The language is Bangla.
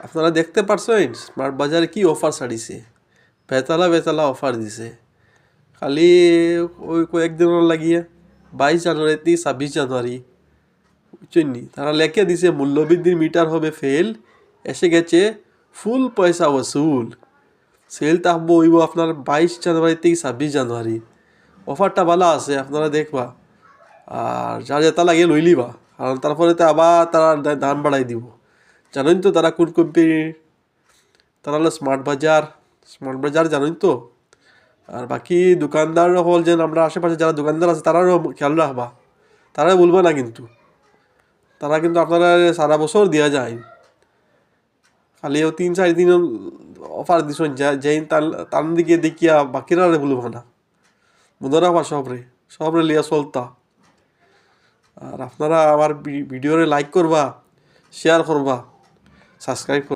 আপনারা দেখতে পারছেন স্মার্ট বাজারে কি অফার ছাড়িছে, বেতালা বেতালা অফার দিছে। খালি ওই কয়েকদিনের লাগিয়ে 22 জানুয়ারি থেকে 26 জানুয়ারি, বুঝছেন নি? তারা লেখে দিছে মূল্যবৃদ্ধির মিটার হবে ফেল, এসে গেছে ফুল পয়সা ওসুল। সেল থাকবো হইব আপনার 22 জানুয়ারি থেকে 26 জানুয়ারি। অফারটা ভালো আছে, আপনারা দেখবা আর যার যেটা লাগে লইলিবা, কারণ তারপরে তো আবার তারা দাম বাড়াই দিব। জানেন তো তারা কোন কোম্পানির? তারা হলো স্মার্ট বাজার। স্মার্ট বাজার জানেন তো। আর বাকি দোকানদার হল যেন আমরা আশেপাশে যারা দোকানদার আছে তারাও খেয়াল রাখবা, তারা বলবে না কিন্তু। তারা কিন্তু আপনারা সারা বছর দেওয়া যায়, খালি 3-4 দিন অফার দিছ যেই তার দিকে দেখিয়া বাকিরা বলবো না। মনে রাখবা সবরে লিয়া চলতা। আর আপনারা আমার ভিডিওরে লাইক করবা, শেয়ার করবা, সাবস্ক্রাইব করবা।